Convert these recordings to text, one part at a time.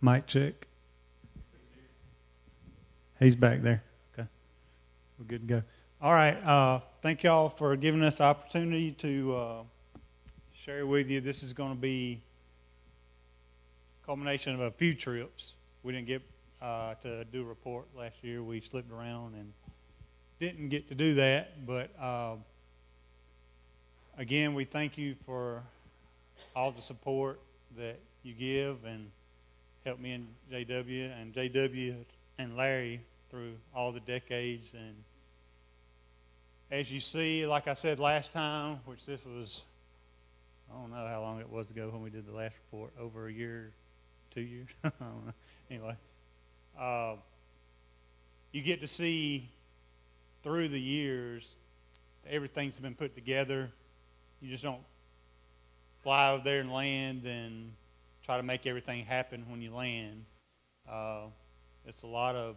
Mic check. He's back there. Okay. We're good to go. All right. Thank y'all for giving us the opportunity to share with you. This is going to be a culmination of a few trips. We didn't get to do a report last year. We slipped around and didn't get to do that. But again, we thank you for all the support that you give and help me and JW and Larry through all the decades. And as you see, like I said last time, which this was, I don't know how long it was ago when we did the last report, over a year, 2 years, I don't know. Anyway, you get to see through the years everything's been put together. You just don't fly over there and land and try to make everything happen when you land. It's a lot of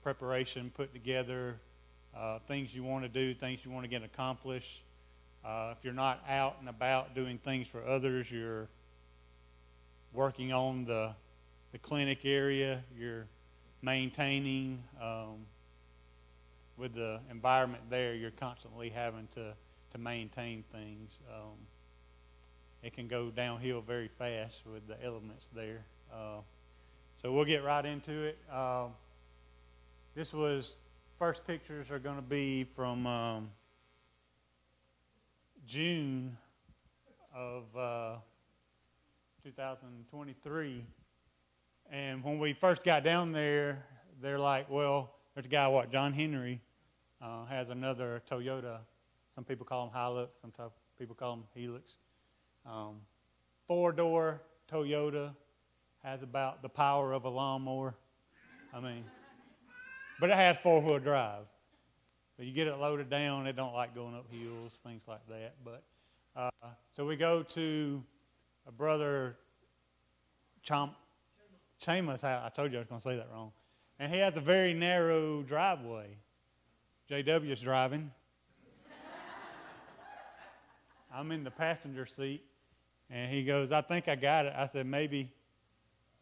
preparation put together, things you want to do, things you want to get accomplished. If you're not out and about doing things for others, you're working on the clinic area, you're maintaining with the environment there, you're constantly having to maintain things. It can go downhill very fast with the elements there. So we'll get right into it. First pictures are going to be from June of 2023. And when we first got down there, they're like, well, there's a guy, John Henry, has another Toyota. Some people call them Hilux, some people call them Helix. 4-door Toyota, has about the power of a lawnmower. But it has 4-wheel drive. So you get it loaded down, it don't like going up hills, things like that. But so we go to a brother Chama's house. I told you I was going to say that wrong. And he has a very narrow driveway. JW's driving. I'm in the passenger seat. And he goes, I think I got it. I said, maybe.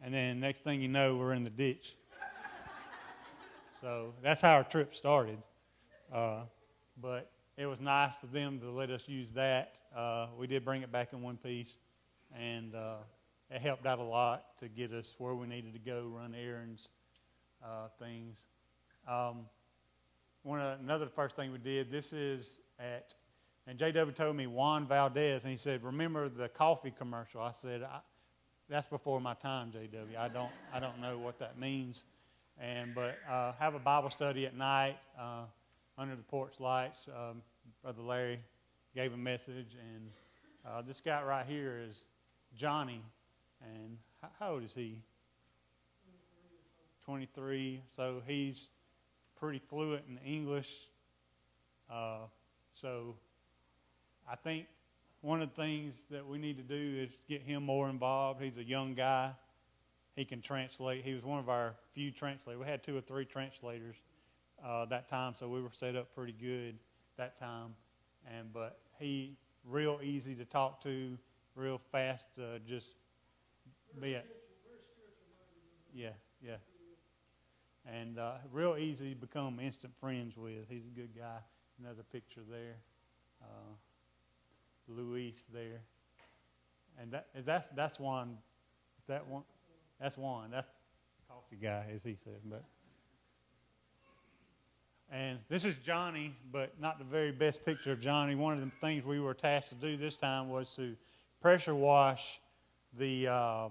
And then next thing you know, we're in the ditch. So that's how our trip started. But it was nice of them to let us use that. We did bring it back in one piece. And it helped out a lot to get us where we needed to go, run errands, things. Another first thing we did, and JW told me Juan Valdez, and he said, remember the coffee commercial? I said, that's before my time, JW. I don't know what that means. But have a Bible study at night under the porch lights. Brother Larry gave a message, and this guy right here is Johnny. And how old is he? 23. So he's pretty fluent in English. So I think one of the things that we need to do is get him more involved. He's a young guy. He can translate. He was one of our few translators. We had 2 or 3 translators that time, so we were set up pretty good that time. But he real easy to talk to, real fast to just be at. Yeah. And real easy to become instant friends with. He's a good guy. Another picture there. Luis there. And that's one. That one. That's one. That's the coffee guy, as he said. And this is Johnny, but not the very best picture of Johnny. One of the things we were tasked to do this time was to pressure wash the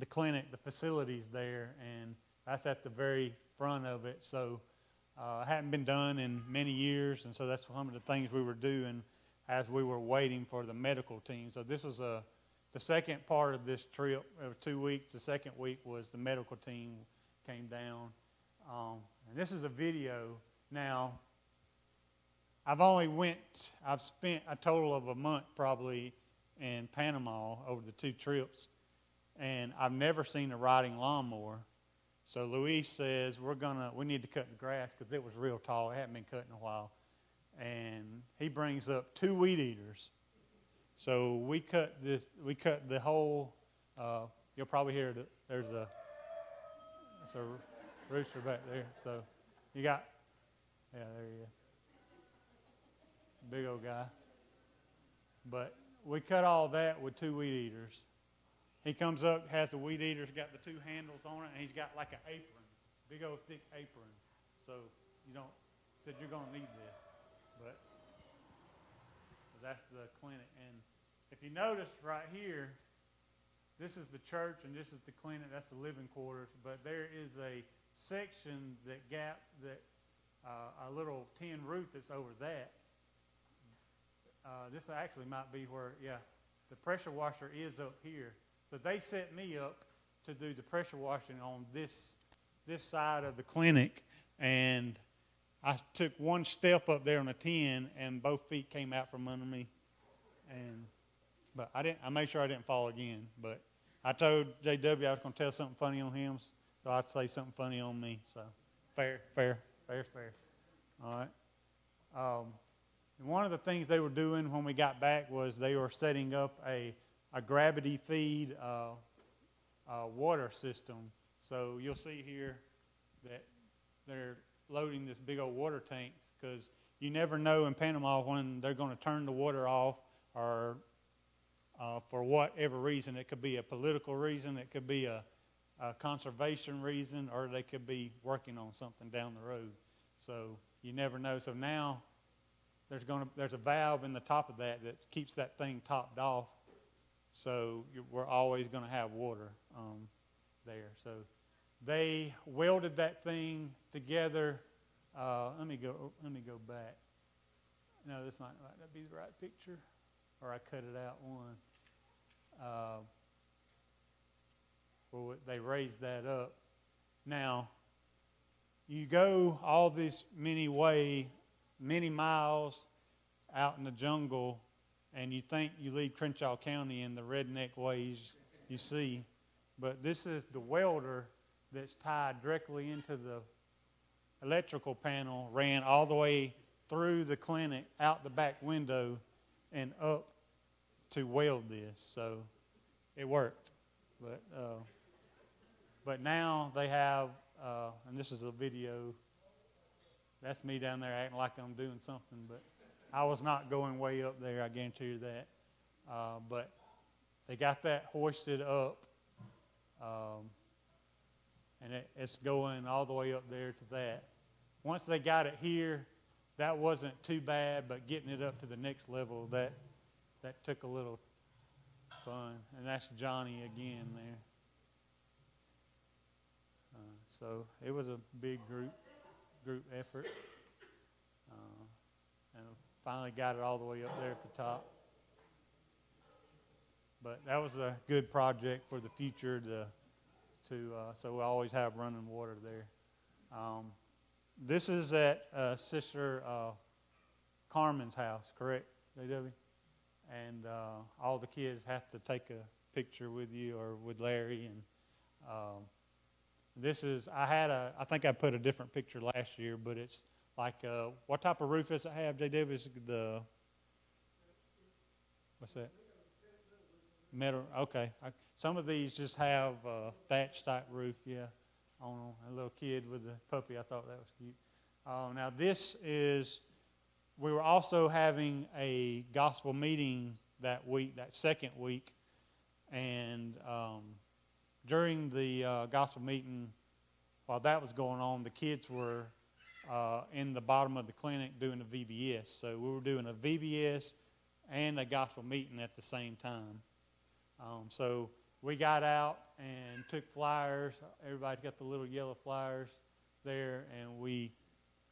clinic, the facilities there, and that's at the very front of it. So it hadn't been done in many years, and so that's some of the things we were doing as we were waiting for the medical team. So this was the second part of this trip, 2 weeks. The second week was the medical team came down. And this is a video. Now, I've spent a total of a month probably in Panama over the 2 trips, and I've never seen a riding lawnmower. So Luis says, we need to cut the grass because it was real tall. It hadn't been cut in a while. And he brings up 2 weed eaters. So we cut the whole you'll probably hear that there's a rooster back there. So you got, yeah, there you go. Big old guy. But we cut all that with 2 weed eaters. He comes up, has the weed eaters, got the 2 handles on it, and he's got like an apron, big old thick apron. So you don't, said you're going to need this. But that's the clinic. And if you notice right here, this is the church and this is the clinic, that's the living quarters. But there is a section a little tin roof that's over that. This actually might be where, yeah, the pressure washer is up here. So they set me up to do the pressure washing on this side of the clinic, and I took one step up there on a tin, and both feet came out from under me. But I made sure I didn't fall again. But I told JW I was going to tell something funny on him, so I'd say something funny on me. So fair. All right. And one of the things they were doing when we got back was they were setting up a gravity feed water system. So you'll see here that they're loading this big old water tank, because you never know in Panama when they're going to turn the water off, or for whatever reason. It could be a political reason, it could be a conservation reason, or they could be working on something down the road. So you never know. So now there's a valve in the top of that keeps that thing topped off. So we're always going to have water there. So they welded that thing together. Let me go back. No, this might not be the right picture, or I cut it out one. Well, they raised that up. Now, you go all this many miles out in the jungle, and you think you leave Crenshaw County in the redneck ways you see, but this is the welder that's tied directly into the electrical panel, ran all the way through the clinic, out the back window, and up to weld this. So it worked. But now they have, and this is a video, that's me down there acting like I'm doing something, but I was not going way up there, I guarantee you that. But they got that hoisted up, and it's going all the way up there to that. Once they got it here, that wasn't too bad, but getting it up to the next level, that took a little fun. And that's Johnny again there. So it was a big group effort. And finally got it all the way up there at the top. But that was a good project for the future so we always have running water there. This is at Sister Carmen's house, correct, JW? And all the kids have to take a picture with you or with Larry. And this is, I think I put a different picture last year, but it's like, what type of roof does it have, JW? Is what's that? Metal, okay. Some of these just have thatch type roof, yeah, on them. A little kid with a puppy, I thought that was cute. Now this is, we were also having a gospel meeting that week, that second week, and during the gospel meeting, while that was going on, the kids were in the bottom of the clinic doing a VBS. So we were doing a VBS and a gospel meeting at the same time. So we got out and took flyers. Everybody got the little yellow flyers there, and we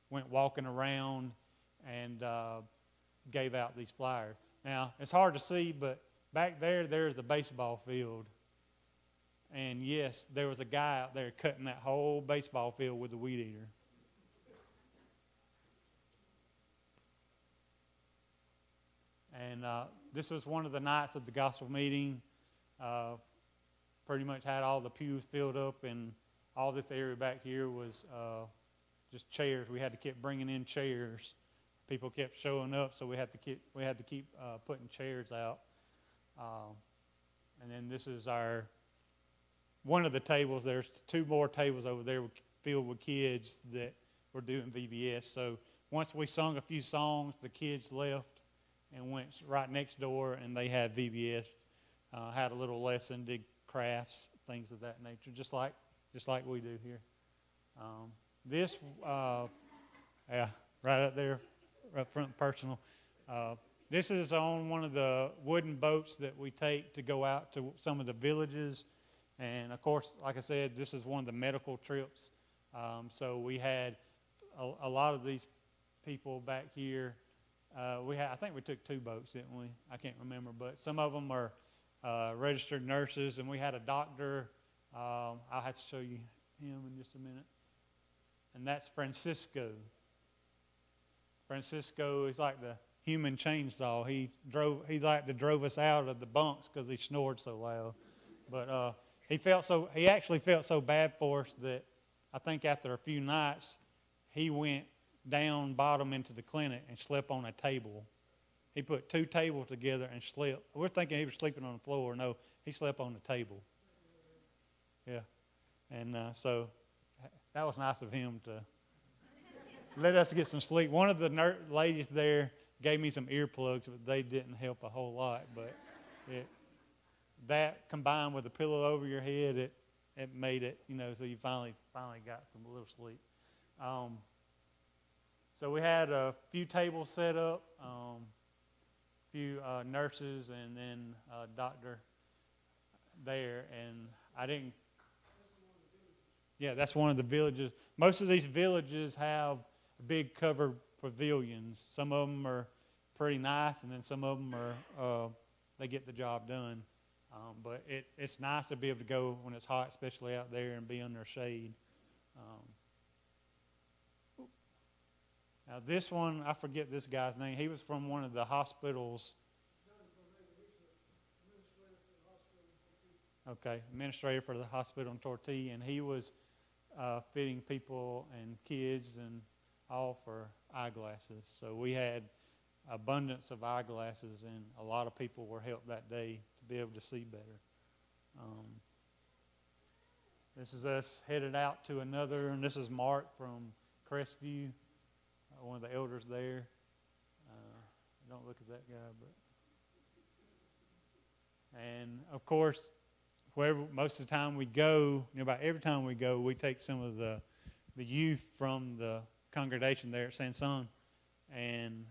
went walking around and gave out these flyers. Now, it's hard to see, but back there's the baseball field. And yes, there was a guy out there cutting that whole baseball field with a weed eater. And this was one of the nights of the gospel meeting. Pretty much had all the pews filled up, and all this area back here was just chairs. We had to keep bringing in chairs. People kept showing up, so we had to keep putting chairs out. And then this is our one of the tables, there's 2 more tables over there filled with kids that were doing VBS. So once we sung a few songs, the kids left and went right next door, and they had VBS, had a little lesson, did crafts, things of that nature, just like we do here. This, yeah, right up there, up front, personal. This is on one of the wooden boats that we take to go out to some of the villages. And, of course, like I said, this is one of the medical trips. So we had a lot of these people back here. I think we took 2 boats, didn't we? I can't remember. But some of them are registered nurses. And we had a doctor. I'll have to show you him in just a minute. And that's Francisco. Francisco is like the human chainsaw. He drove us out of the bunks because he snored so loud. But he actually felt so bad for us that I think after a few nights he went down bottom into the clinic and slept on a table. He put 2 tables together and slept. We're thinking he was sleeping on the floor. No, he slept on the table. Yeah, and so that was nice of him to let us get some sleep. One of the ladies there gave me some earplugs, but they didn't help a whole lot. But that combined with the pillow over your head, it made it, so you finally got a little sleep. So we had a few tables set up, a few nurses, and then a doctor there. And I didn't. Yeah, that's one of the villages. Most of these villages have big covered pavilions. Some of them are pretty nice, and then some of them are they get the job done. But it's nice to be able to go when it's hot, especially out there, and be under shade. Now this one, I forget this guy's name. He was from one of the hospitals. Okay, administrator for the hospital in Tortilla, and he was fitting people and kids and all for eyeglasses. So we had abundance of eyeglasses, and a lot of people were helped that day to be able to see better. This is us headed out to another, and this is Mark from Crestview, one of the elders there. Don't look at that guy, but. And of course, most of the time we go, about every time we go, we take some of the youth from the congregation there at Sansón. And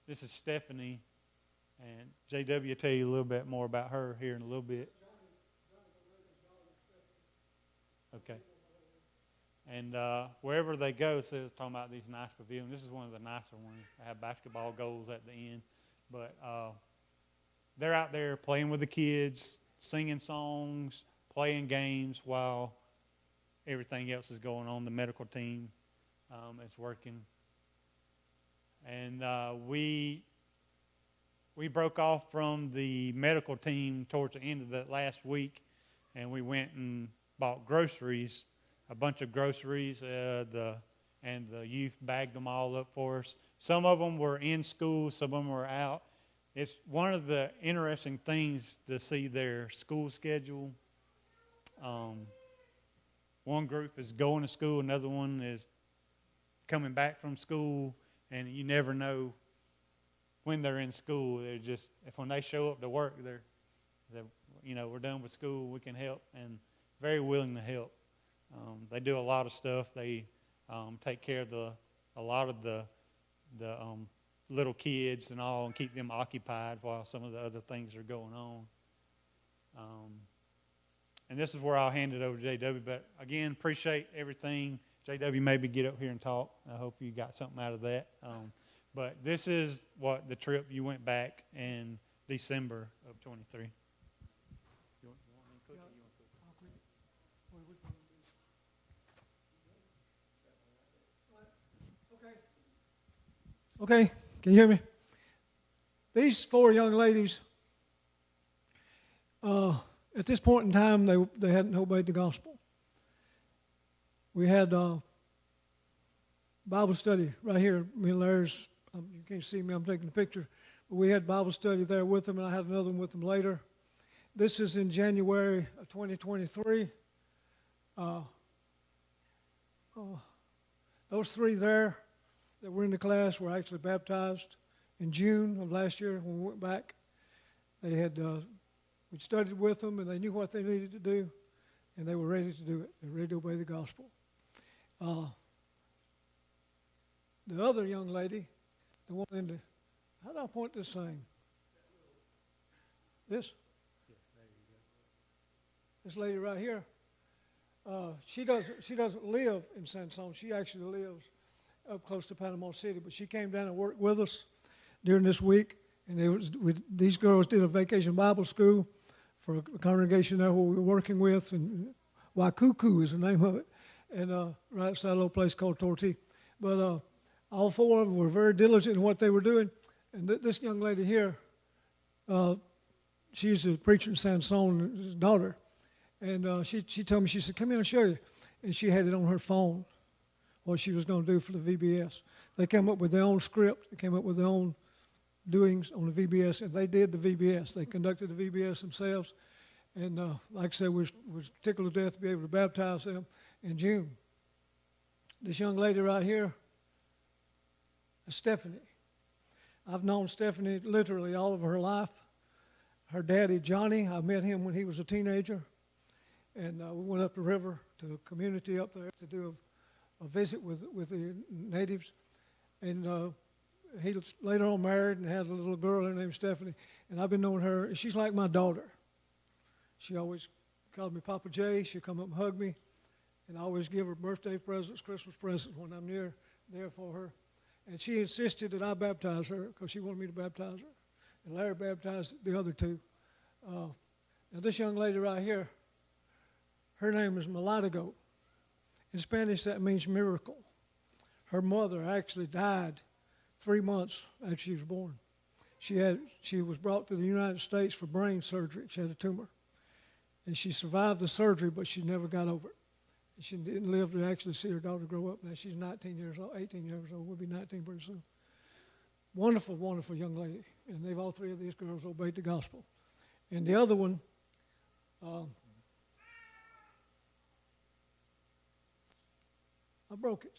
this is Stephanie, and JW will tell you a little bit more about her here in a little bit. Okay. And wherever they go, so it's talking about these nice pavilions. This is one of the nicer ones. They have basketball goals at the end. But they're out there playing with the kids, singing songs, playing games while everything else is going on. The medical team is working. And we broke off from the medical team towards the end of the last week, and we went and bought groceries, a bunch of groceries, and the youth bagged them all up for us. Some of them were in school, some of them were out. It's one of the interesting things to see their school schedule. One group is going to school, another one is coming back from school, and you never know when they're in school. They're just, when they show up to work, they're we're done with school, we can help, and very willing to help. They do a lot of stuff. They take care of a lot of the little kids and all, and keep them occupied while some of the other things are going on. And this is where I'll hand it over to JW. But again, appreciate everything. JW, maybe get up here and talk. I hope you got something out of that. But this is what the trip you went back in December of 23. Okay, can you hear me? These 4 young ladies, at this point in time, they hadn't obeyed the gospel. We had Bible study right here. Me and Larry's, you can't see me, I'm taking the picture. But we had Bible study there with them, and I had another one with them later. This is in January of 2023. Those three there that were in the class were actually baptized in June of last year when we went back. They had, we studied with them, and they knew what they needed to do, and they were ready to do it. They were ready to obey the gospel. The other young lady, the one in the, how do I point this thing? This? This lady right here. She doesn't live in Sansón. She actually lives up close to Panama City, but she came down and worked with us during this week. And these girls did a vacation Bible school for a congregation there where we were working with, and Waikuku is the name of it, and right outside a little place called Tortilla. But all four of them were very diligent in what they were doing. And this young lady here, she's a preacher in Sansón, his daughter. And she told me, she said, come in and show you. And she had it on her phone, what she was going to do for the VBS. They came up with their own script. They came up with their own doings on the VBS, and they did the VBS. They conducted the VBS themselves. And like I said, we was tickled to death to be able to baptize them in June. This young lady right here is Stephanie. I've known Stephanie literally all of her life. Her daddy, Johnny, I met him when he was a teenager. And we went up the river to a community up there to do a visit with the natives. And he later on married and had a little girl named Stephanie. And I've been knowing her. She's like my daughter. She always called me Papa J. She'd come up and hug me. And I always give her birthday presents, Christmas presents when I'm there for her. And she insisted that I baptize her because she wanted me to baptize her. And Larry baptized the other two. Now this young lady right here, her name is Milagro. In Spanish, that means miracle. Her mother actually died 3 months after she was born. She was brought to the United States for brain surgery. She had a tumor. And she survived the surgery, but she never got over it. And she didn't live to actually see her daughter grow up. Now she's 19 years old, 18 years old. We'll be 19 pretty soon. Wonderful, wonderful young lady. And all three of these girls obeyed the gospel. And the other one, I broke it.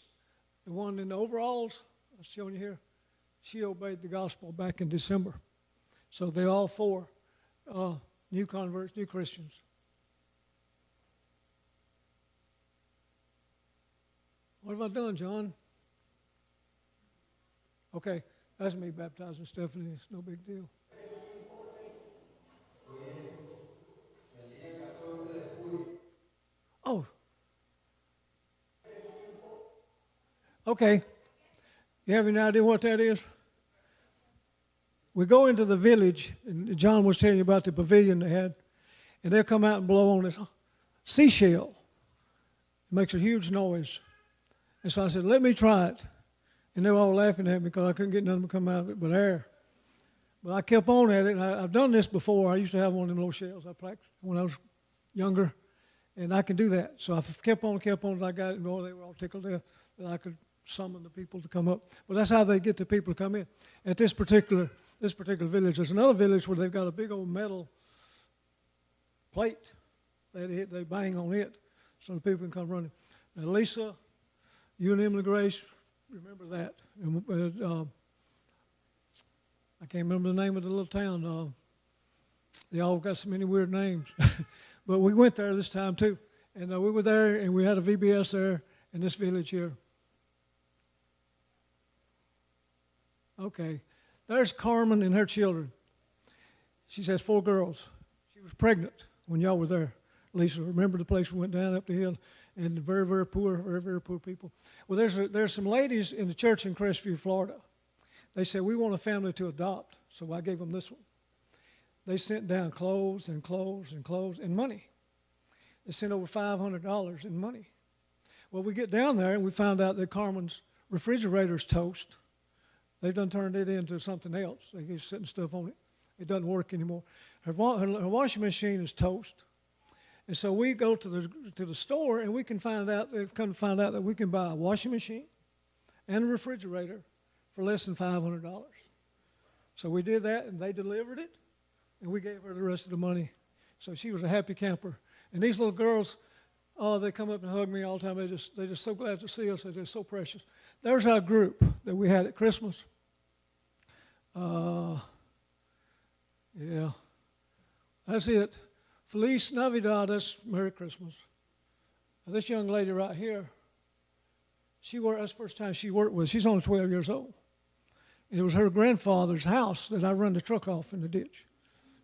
The one in the overalls, I'm showing you here, she obeyed the gospel back in December. So they're all four new converts, new Christians. What have I done, John? Okay, that's me baptizing Stephanie. It's no big deal. Oh. Okay. You have any idea what that is? We go into the village, and John was telling you about the pavilion they had, and they'll come out and blow on this seashell. It makes a huge noise. And so I said, let me try it. And they were all laughing at me because I couldn't get nothing to come out of it but air. But I kept on at it, and I've done this before. I used to have one of them little shells I practiced when I was younger, and I can do that. So I kept on until I got it, and boy, they were all tickled to death that I could summon the people to come up. But that's how they get the people to come in. At this particular village, there's another village where they've got a big old metal plate. They bang on it so the people can come running. Now, Lisa, you and Emily Grace, remember that. I can't remember the name of the little town. They all got so many weird names. But we went there this time too. And we were there, and we had a VBS there in this village here. Okay. There's Carmen and her children. She has 4 girls. She was pregnant when y'all were there. Lisa, remember the place we went down up the hill? And very, very poor, very, very poor people. Well, there's some ladies in the church in Crestview, Florida. They said, we want a family to adopt. So I gave them this one. They sent down clothes and clothes and clothes and money. They sent over $500 in money. Well, we get down there, and we found out that Carmen's refrigerator's toast. They've done turned it into something else. They keep setting stuff on it. It doesn't work anymore. Her washing machine is toast. And so we go to the store, and we can find out that we can buy a washing machine and a refrigerator for less than $500. So we did that, and they delivered it, and we gave her the rest of the money So she was a happy camper. And these little girls, oh, they come up and hug me all the time. They're just so glad to see us. They're just so precious. There's our group that we had at Christmas. Yeah, that's it. Feliz Navidad, that's Merry Christmas. Now, this young lady right here, that's the first time she worked with us. She's only 12 years old. And it was her grandfather's house that I run the truck off in the ditch.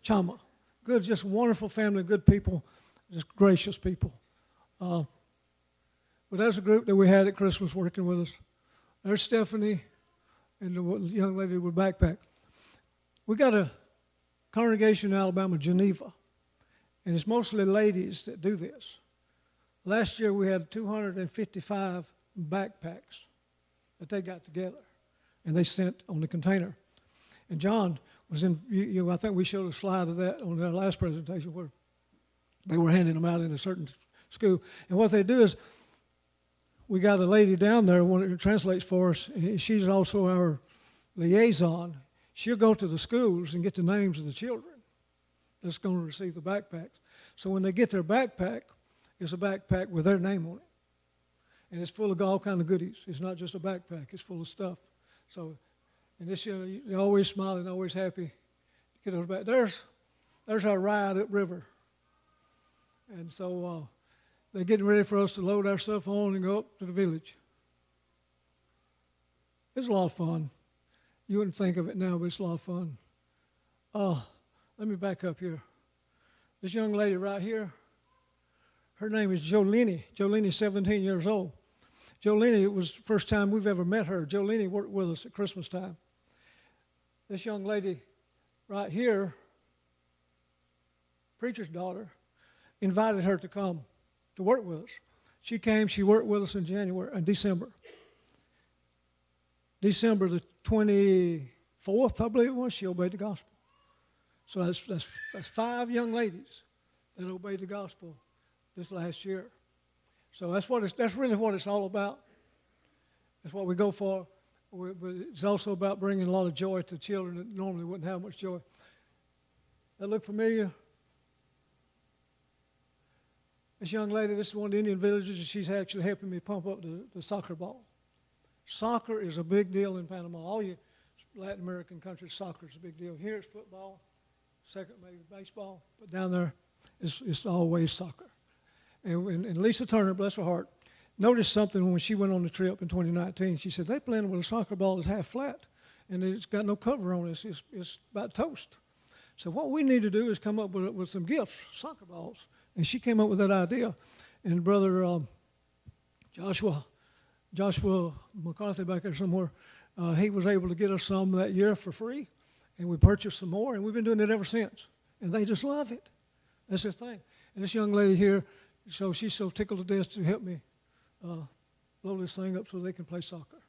Chama. Good, just wonderful family, good people, just gracious people. But that's a group that we had at Christmas working with us. There's Stephanie and the young lady with backpack. We got a congregation in Alabama, Geneva, and it's mostly ladies that do this. Last year we had 255 backpacks that they got together, and they sent on the container. And John was in, I think we showed a slide of that on our last presentation where they were handing them out in a certain school. And what they do is, we got a lady down there who translates for us. She's also our liaison. She'll go to the schools and get the names of the children that's going to receive the backpacks. So when they get their backpack, it's a backpack with their name on it. And it's full of all kind of goodies. It's not just a backpack. It's full of stuff. So, and this year, they're always smiling, always happy. Get those back. There's our ride upriver. And so they're getting ready for us to load our stuff on and go up to the village. It's a lot of fun. You wouldn't think of it now, but it's a lot of fun. Let me back up here. This young lady right here, her name is Jolene. Jolene's 17 years old. Jolene, it was the first time we've ever met her. Jolene worked with us at Christmas time. This young lady right here, preacher's daughter, invited her to come to work with us. She came, she worked with us in December. December the 24th, I believe it was, she obeyed the gospel. So that's 5 young ladies that obeyed the gospel this last year. So that's really what it's all about. That's what we go for. But it's also about bringing a lot of joy to children that normally wouldn't have much joy. That look familiar? This young lady, this is one of the Indian villages, and she's actually helping me pump up the soccer ball. Soccer is a big deal in Panama. All you Latin American countries, soccer is a big deal. Here it's football, second maybe baseball, but down there it's always soccer. And Lisa Turner, bless her heart, noticed something when she went on the trip in 2019. She said, they playing with a soccer ball that's half flat, and it's got no cover on it. It's about toast. So what we need to do is come up with some gifts, soccer balls. And she came up with that idea. And Brother Joshua McCarthy back there somewhere, he was able to get us some that year for free, and we purchased some more, and we've been doing it ever since. And they just love it. That's their thing. And this young lady here, so she's so tickled to death to help me blow this thing up so they can play soccer.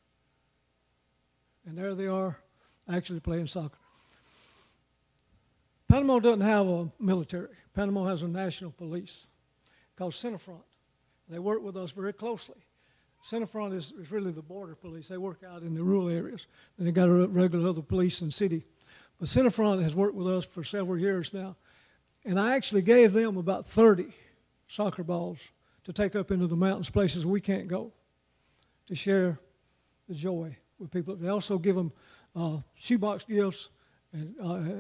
And there they are, actually playing soccer. Panama doesn't have a military. Panama has a national police called Centrefront. They work with us very closely. Centrefront is really the border police. They work out in the rural areas. And they got a regular other police in the city. But Centrefront has worked with us for several years now. And I actually gave them about 30 soccer balls to take up into the mountains, places we can't go, to share the joy with people. They also give them shoebox gifts, and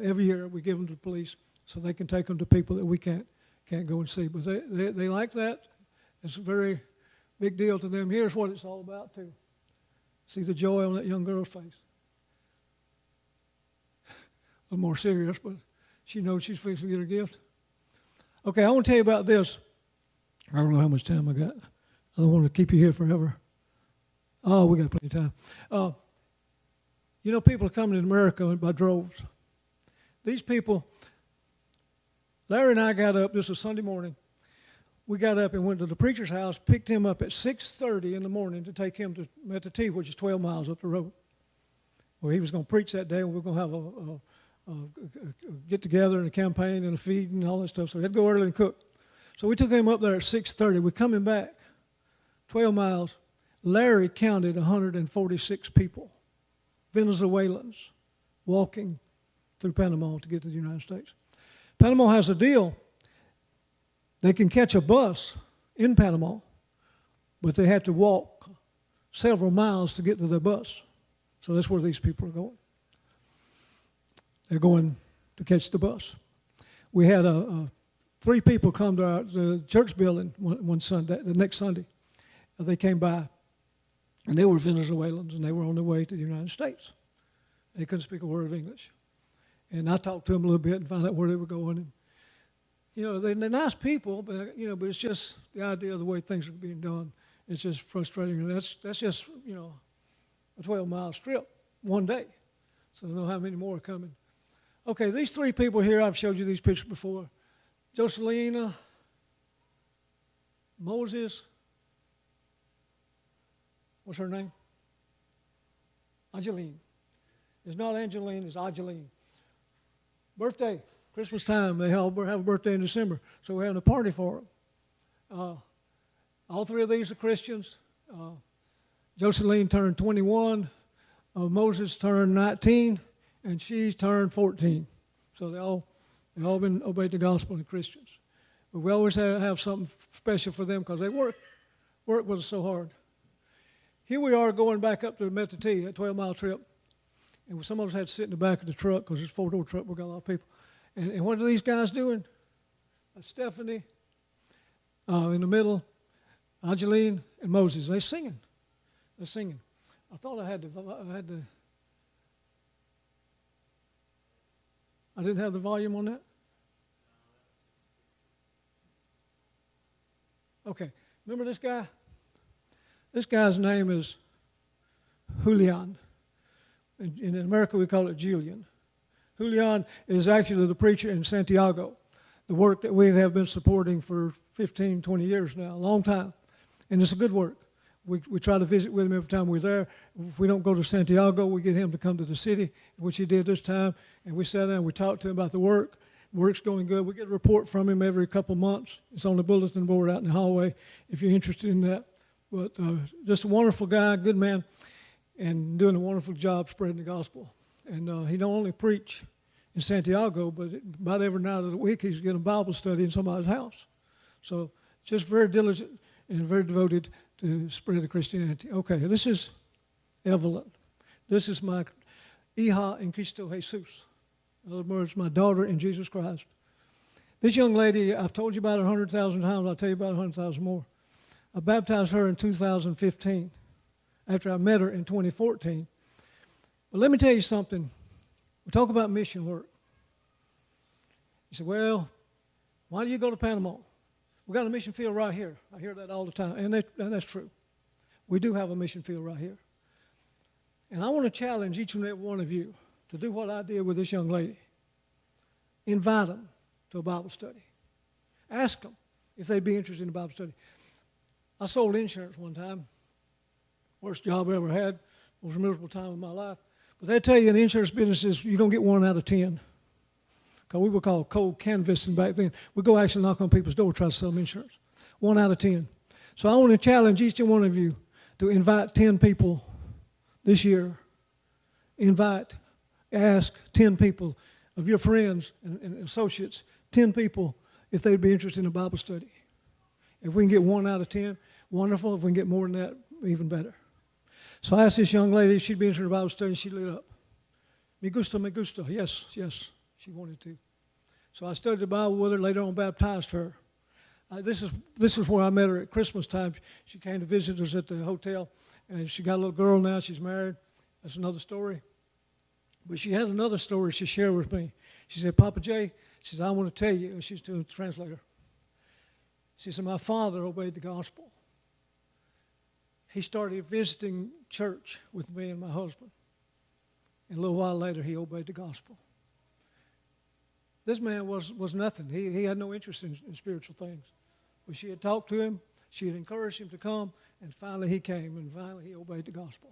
every year we give them to the police so they can take them to people that we can't go and see. But they like that. It's a very big deal to them. Here's what it's all about, too. See the joy on that young girl's face. A little more serious, but she knows she's fixing to get her gift. Okay, I want to tell you about this. I don't know how much time I got. I don't want to keep you here forever. Oh, we got plenty of time. People are coming to America by droves. These people, Larry and I got up, this was Sunday morning. We got up and went to the preacher's house, picked him up at 6:30 in the morning to take him to Meta T, which is 12 miles up the road. Well, he was going to preach that day, and we were going to have a get-together and a campaign and a feed and all that stuff, so we had to go early and cook. So we took him up there at 6:30. We're coming back 12 miles. Larry counted 146 people, Venezuelans, walking through Panama to get to the United States. Panama has a deal They can catch a bus in Panama, but they have to walk several miles to get to their bus. So that's where these people are going. They're going to catch the bus. We had 3 people come to the church building one Sunday, the next Sunday. They came by, and they were Venezuelans, and they were on their way to the United States. They couldn't speak a word of English. And I talked to them a little bit and found out where they were going. And, you know, they're nice people, but, you know, but it's just the idea of the way things are being done. It's just frustrating. And that's just, you know, a 12-mile strip one day. So I don't know how many more are coming. Okay, these 3 people here, I've showed you these pictures before. Joselina, Moses, what's her name? Angeline. It's not Angeline, it's Angeline. Birthday, Christmas time, they have a birthday in December, so we're having a party for them. All 3 of these are Christians. Joseline turned 21, Moses turned 19, and she's turned 14. So they all been obeyed the gospel and Christians. But we always have something special for them because they work with us so hard. Here we are going back up to Metati, a 12-mile trip. And some of us had to sit in the back of the truck because it's a 4-door truck. We've got a lot of people. And what are these guys doing? Stephanie in the middle, Angeline and Moses. They're singing. I thought I didn't have the volume on that? Okay. Remember this guy? This guy's name is Julian. In America, we call it Julian. Julian is actually the preacher in Santiago, the work that we have been supporting for 15, 20 years now, a long time. And it's a good work. We try to visit with him every time we're there. If we don't go to Santiago, we get him to come to the city, which he did this time. And we sat down and we talked to him about the work. The work's going good. We get a report from him every couple months. It's on the bulletin board out in the hallway if you're interested in that. But just a wonderful guy, good man, and doing a wonderful job spreading the gospel. And he don't only preach in Santiago, but about every night of the week he's getting a Bible study in somebody's house. So just very diligent and very devoted to spread the Christianity. Okay, this is Evelyn. This is my hija en Cristo Jesus. In other words, my daughter in Jesus Christ. This young lady, I've told you about her 100,000 times. I'll tell you about 100,000 more. I baptized her in 2015 after I met her in 2014. But let me tell you something. We talk about mission work. You say, well, why do you go to Panama? We got a mission field right here. I hear that all the time, and that's true. We do have a mission field right here. And I want to challenge each and every one of you to do what I did with this young lady. Invite them to a Bible study. Ask them if they'd be interested in a Bible study. I sold insurance one time. Worst job I ever had. It was a miserable time of my life. But they tell you in the insurance business is you're going to get 1 out of 10. Because we were called cold canvassing back then. We go actually knock on people's door try to sell them insurance. 1 out of 10. So I want to challenge each and one of you to invite 10 people this year. Ask 10 people of your friends and associates, 10 people if they'd be interested in a Bible study. If we can get 1 out of 10, wonderful. If we can get more than that, even better. So I asked this young lady if she'd be interested in a Bible study, and she lit up. Me gusta, me gusta. Yes, she wanted to. So I studied the Bible with her, later on baptized her. This is where I met her at Christmas time. She came to visit us at the hotel, and she got a little girl now. She's married. That's another story. But she had another story she shared with me. She said, Papa Jay, she said, I want to tell you, and she's doing a translator. She said, my father obeyed the gospel. He started visiting church with me and my husband. And a little while later, he obeyed the gospel. This man was nothing. He had no interest in spiritual things. But she had talked to him. She had encouraged him to come. And finally he came. And finally he obeyed the gospel.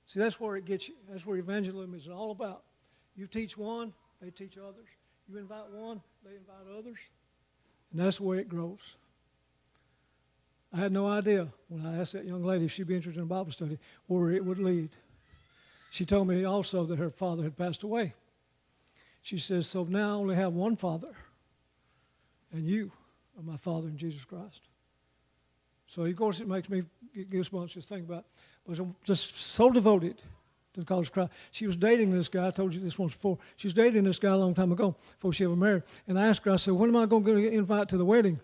See, that's where it gets you. That's where evangelism is all about. You teach one, they teach others. You invite one, they invite others. And that's the way it grows. I had no idea when I asked that young lady if she'd be interested in a Bible study where it would lead. She told me also that her father had passed away. She says, so now I only have one father. and you are my Father in Jesus Christ. So, of course, it makes me get goosebumps just thinking about it. But I'm just so devoted to the cause of Christ. She was dating this guy. I told you this once before. She was dating this guy a long time ago before she ever married. And I asked her, I said, when am I going to get invited to the wedding?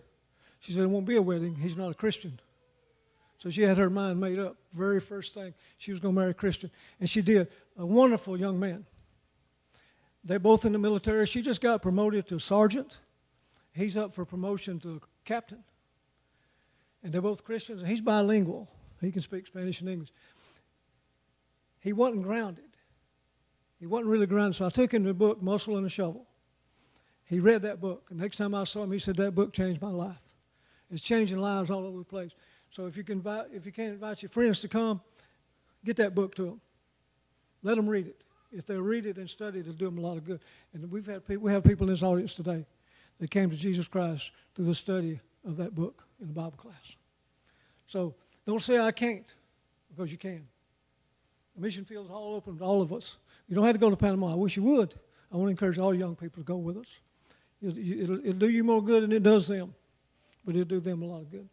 She said, it won't be a wedding. He's not a Christian. So she had her mind made up. Very first thing, she was going to marry a Christian. And she did. A wonderful young man. They're both in the military. She just got promoted to sergeant. He's up for promotion to captain. And they're both Christians. And he's bilingual. He can speak Spanish and English. He wasn't grounded. He wasn't really grounded. So I took him to the book, Muscle and a Shovel. He read that book. And next time I saw him, he said, that book changed my life. It's changing lives all over the place. So if you can't invite your friends to come, get that book to them. Let them read it. If they read it and study it, it'll do them a lot of good. And we have people in this audience today that came to Jesus Christ through the study of that book in the Bible class. So don't say I can't, because you can. The mission field is all open to all of us. You don't have to go to Panama. I wish you would. I want to encourage all young people to go with us. It'll do you more good than it does them, but it'll do them a lot of good.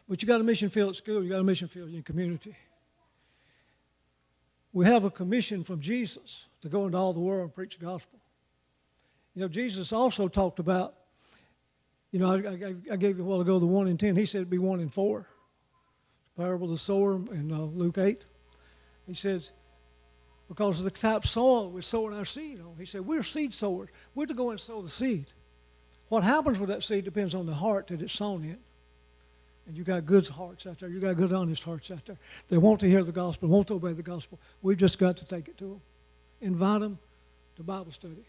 But you got a mission field at school. You got a mission field in your community. We have a commission from Jesus to go into all the world and preach the gospel. You know, Jesus also talked about, you know, I gave you a while ago the 1 in 10. He said it'd be 1 in 4. The parable of the sower in Luke 8. He says, because of the type of soil we're sowing our seed on. He said, we're seed sowers. We're to go and sow the seed. What happens with that seed depends on the heart that it's sown in. And you got good hearts out there. You got good, honest hearts out there. They want to hear the gospel, want to obey the gospel. We've just got to take it to them. Invite them to Bible study.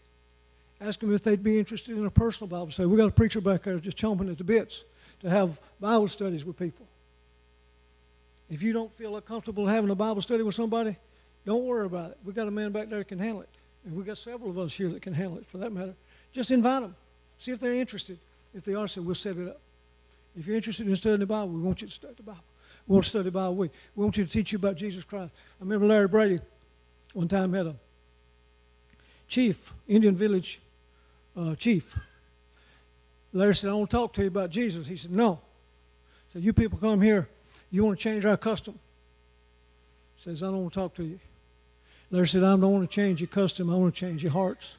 Ask them if they'd be interested in a personal Bible study. We've got a preacher back there just chomping at the bits to have Bible studies with people. If you don't feel comfortable having a Bible study with somebody, don't worry about it. We've got a man back there that can handle it. And we've got several of us here that can handle it for that matter. Just invite them. See if they're interested. If they are, so we'll set it up. If you're interested in studying the Bible, we want you to study the Bible. We want to study the Bible. We want you to teach you about Jesus Christ. I remember Larry Brady one time had a chief, Indian village chief. Larry said, I want to talk to you about Jesus. He said, no. He said, you people come here. You want to change our custom? He says, I don't want to talk to you. Larry said, I don't want to change your custom. I want to change your hearts.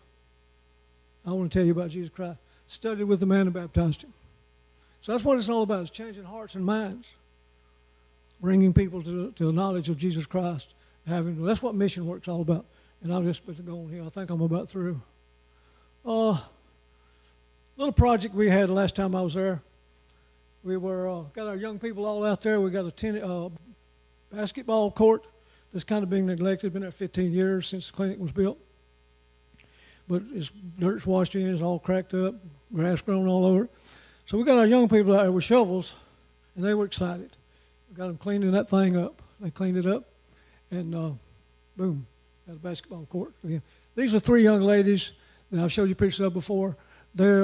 I want to tell you about Jesus Christ. Studied with the man and baptized him. So that's what it's all about, is changing hearts and minds. Bringing people to the knowledge of Jesus Christ. That's what mission work's all about. And I'll just go on here. I think I'm about through. Little project we had the last time I was there. We were got our young people all out there. We got a basketball court that's kind of being neglected. Been there 15 years since the clinic was built. But dirt's washed in, it's all cracked up, grass grown all over it. So we got our young people out there with shovels, and they were excited. We got them cleaning that thing up. They cleaned it up, and boom, got a basketball court again. These are 3 young ladies that I've showed you pictures of before. They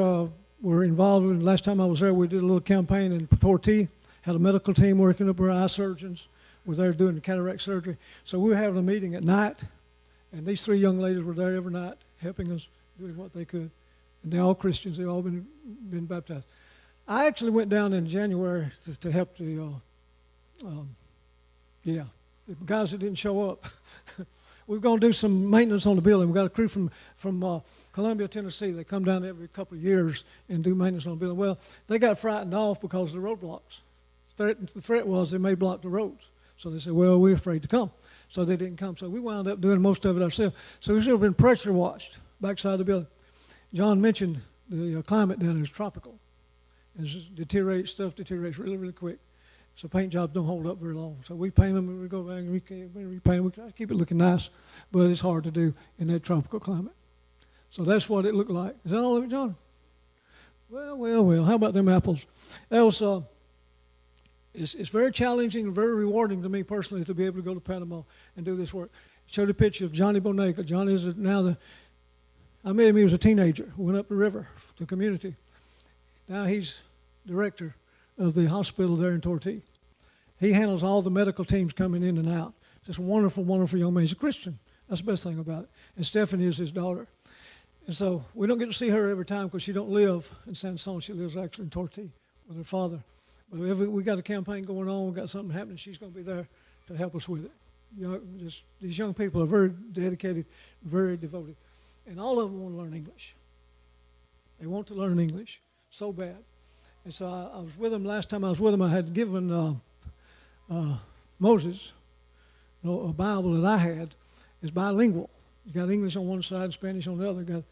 were involved in, last time I was there, we did a little campaign in Tortee, had a medical team working up where eye surgeons were there doing the cataract surgery. So we were having a meeting at night, and these 3 young ladies were there every night helping us, doing what they could. And they're all Christians. They've all been baptized. I actually went down in January to help the guys that didn't show up. We're going to do some maintenance on the building. We've got a crew from Columbia, Tennessee. They come down every couple of years and do maintenance on the building. Well, they got frightened off because of the roadblocks. The threat was they may block the roads. So they said, well, we're afraid to come. So they didn't come. So we wound up doing most of it ourselves. So we've still been pressure washed backside the building. John mentioned the climate down there is tropical. Stuff deteriorates really, really quick. So paint jobs don't hold up very long. So we paint them and we go back and we repaint them. We try to keep it looking nice, but it's hard to do in that tropical climate. So that's what it looked like. Is that all of it, John? Well. How about them apples? That was, it's very challenging and very rewarding to me personally to be able to go to Panama and do this work. Showed a picture of Johnny Bonega. Johnny is I met him, he was a teenager, went up the river to the community. Now he's director of the hospital there in Tortee. He handles all the medical teams coming in and out. Just a wonderful, wonderful young man. He's a Christian. That's the best thing about it. And Stephanie is his daughter. And so we don't get to see her every time because she don't live in San Antonio. She lives actually in Tortilla with her father. But we got a campaign going on. We got something happening. She's going to be there to help us with it. These young people are very dedicated, very devoted. And all of them want to learn English. They want to learn English so bad. And so I was with them. Last time I was with them, I had given Moses a Bible that I had. It's bilingual. You got English on one side, Spanish on the other. Got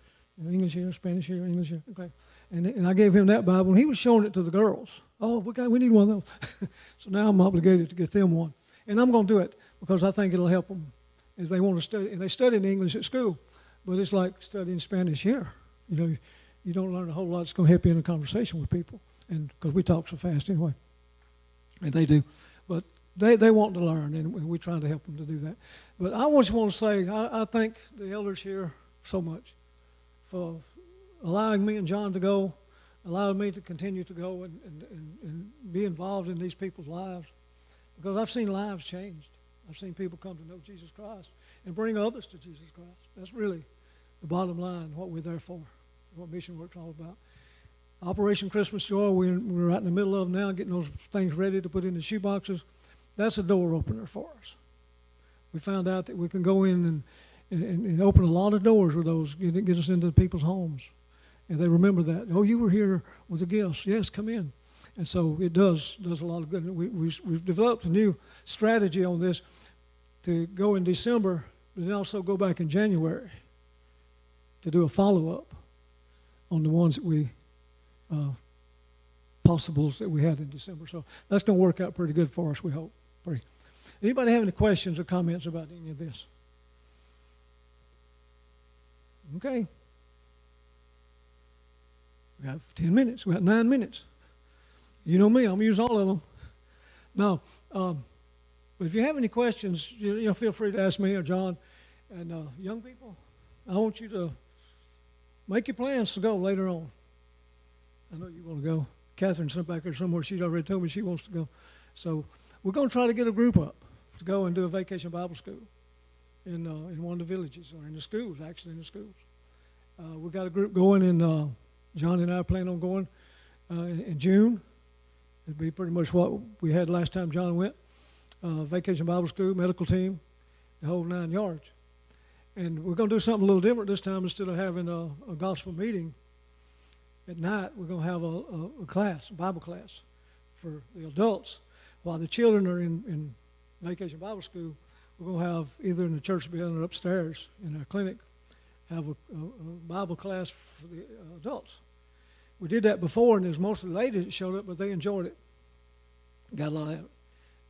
English here, Spanish here, English here. Okay. And I gave him that Bible, and he was showing it to the girls. Oh, we need one of those. So now I'm obligated to get them one. And I'm going to do it because I think it'll help them if they want to study. And they studied English at school, but it's like studying Spanish here. You know, you don't learn a whole lot. It's going to help you in a conversation with people, and because we talk so fast anyway, and they do. But they want to learn, and we're trying to help them to do that. But I just want to say I thank the elders here so much for allowing me and John to go, allowing me to continue to go and be involved in these people's lives. Because I've seen lives changed. I've seen people come to know Jesus Christ and bring others to Jesus Christ. That's really the bottom line, what we're there for, what mission work's all about. Operation Christmas Joy, we're right in the middle of now, getting those things ready to put in the shoe boxes. That's a door opener for us. We found out that we can go in and open a lot of doors with those, get us into people's homes. And they remember that. Oh, you were here with the gifts. Yes, come in. And so it does a lot of good. We've developed a new strategy on this to go in December, but then also go back in January to do a follow-up on the ones that we, possibles that we had in December. So that's going to work out pretty good for us, we hope. Anybody have any questions or comments about any of this? Okay. We got 10 minutes. We got 9 minutes. You know me, I'm going to use all of them. Now, but if you have any questions, feel free to ask me or John. And young people, I want you to make your plans to go later on. I know you want to go. Catherine's back there somewhere. She's already told me she wants to go. So we're going to try to get a group up to go and do a vacation Bible school in one of the villages, or in the schools, actually in the schools. We've got a group going, and John and I plan on going in June. It'd be pretty much what we had last time John went. Vacation Bible school, medical team, the whole 9 yards. And we're going to do something a little different this time. Instead of having a gospel meeting at night, we're going to have a class, a Bible class for the adults. While the children are in Vacation Bible School, we're going to have either in the church building or upstairs in our clinic, have a Bible class for the adults. We did that before, and there's mostly ladies that showed up, but they enjoyed it. Got a lot out of it.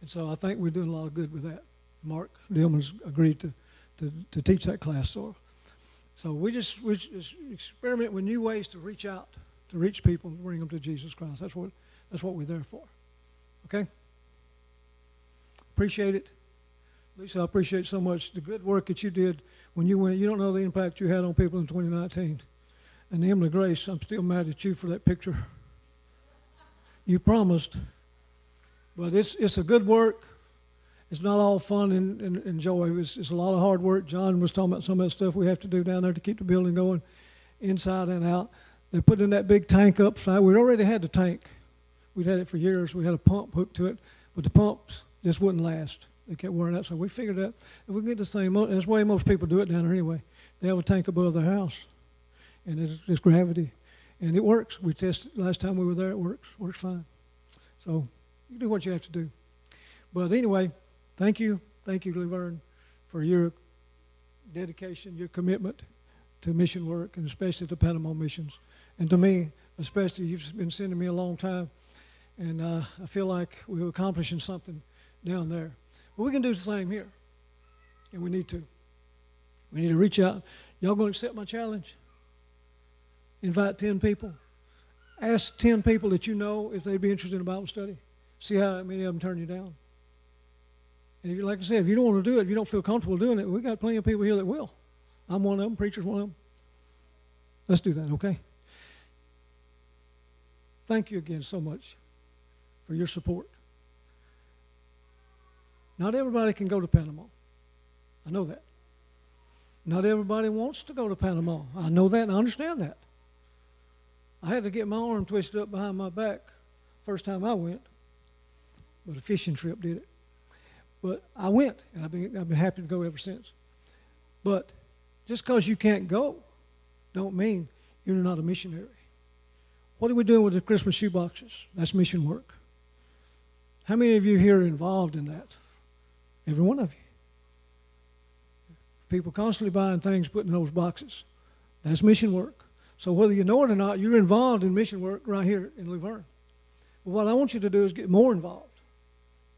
And so I think we're doing a lot of good with that. Mark Dillman's agreed to teach that class. So we just experiment with new ways to reach out, to reach people and bring them to Jesus Christ. That's what we're there for. Okay? Appreciate it. Lisa, I appreciate so much the good work that you did when you went. You don't know the impact you had on people in 2019. And Emily Grace, I'm still mad at you for that picture. You promised. But it's a good work. It's not all fun and joy. It's a lot of hard work. John was talking about some of that stuff we have to do down there to keep the building going inside and out. They put in that big tank upside. We already had the tank. We'd had it for years. We had a pump hooked to it, but the pumps just wouldn't last. They kept wearing out. So we figured out if we can get this thing, that's the way most people do it down there anyway. They have a tank above their house, and it's gravity, and it works. We tested last time we were there. It works fine. So you do what you have to do. But anyway, thank you, Laverne, for your dedication, your commitment to mission work, and especially to Panama missions, and to me especially. You've been sending me a long time, and I feel like we're accomplishing something down there. But we can do the same here, and we need to. We need to reach out. Y'all going to accept my challenge? Invite 10 people. Ask 10 people that you know if they'd be interested in a Bible study. See how many of them turn you down. And if you, like I said, if you don't want to do it, if you don't feel comfortable doing it, we got plenty of people here that will. I'm one of them. Preacher's one of them. Let's do that, okay? Thank you again so much for your support. Not everybody can go to Panama. I know that. Not everybody wants to go to Panama. I know that and I understand that. I had to get my arm twisted up behind my back first time I went, but a fishing trip did it. But I went, and I've been happy to go ever since. But just because you can't go don't mean you're not a missionary. What are we doing with the Christmas shoe boxes? That's mission work. How many of you here are involved in that? Every one of you. People constantly buying things, put in those boxes. That's mission work. So whether you know it or not, you're involved in mission work right here in Luverne. But what I want you to do is get more involved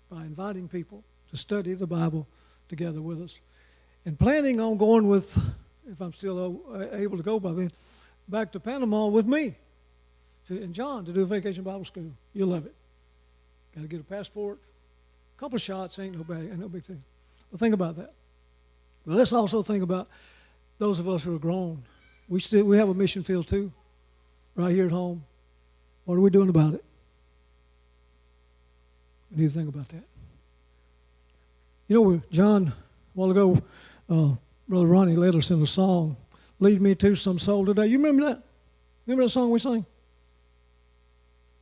by inviting people to study the Bible together with us. And planning on going with, if I'm still able to go by then, back to Panama with me and John to do a vacation Bible school. You'll love it. Got to get a passport. A couple of shots ain't no big thing. But think about that. But let's also think about those of us who are grown. We have a mission field too, right here at home. What are we doing about it? We need to think about that. You know, John, a while ago, Brother Ronnie led us in a song, Lead Me to Some Soul Today. You remember that? Remember that song we sang?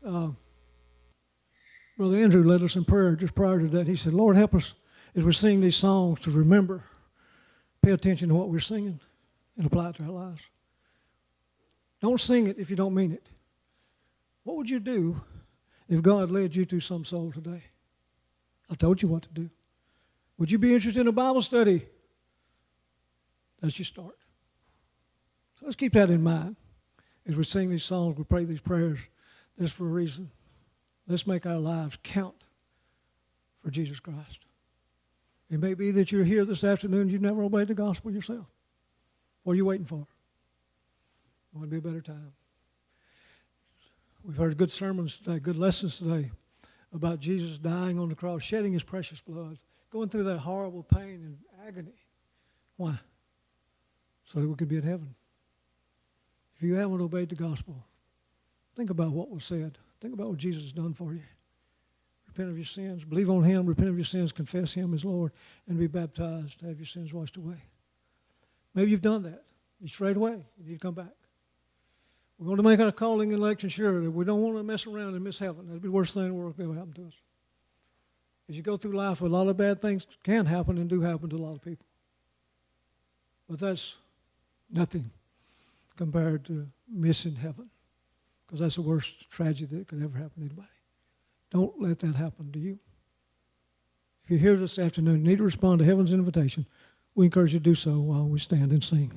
Brother Andrew led us in prayer just prior to that. He said, Lord, help us as we sing these songs to remember, pay attention to what we're singing and apply it to our lives. Don't sing it if you don't mean it. What would you do if God led you to some soul today? I told you what to do. Would you be interested in a Bible study? That's your start. So let's keep that in mind. As we sing these songs, we pray these prayers, that's for a reason. Let's make our lives count for Jesus Christ. It may be that you're here this afternoon and you've never obeyed the gospel yourself. What are you waiting for? It would be a better time. We've heard good sermons today, good lessons today about Jesus dying on the cross, shedding his precious blood, going through that horrible pain and agony. Why? So that we could be in heaven. If you haven't obeyed the gospel, think about what was said. Think about what Jesus has done for you. Repent of your sins. Believe on him. Repent of your sins. Confess him as Lord. And be baptized to have your sins washed away. Maybe you've done that. You strayed away. You need to come back. We're going to make our calling and election sure that we don't want to mess around and miss heaven. That'd be the worst thing in the world that ever happen to us. As you go through life, a lot of bad things can happen and do happen to a lot of people. But that's nothing compared to missing heaven, because that's the worst tragedy that could ever happen to anybody. Don't let that happen to you. If you're here this afternoon and need to respond to heaven's invitation, we encourage you to do so while we stand and sing.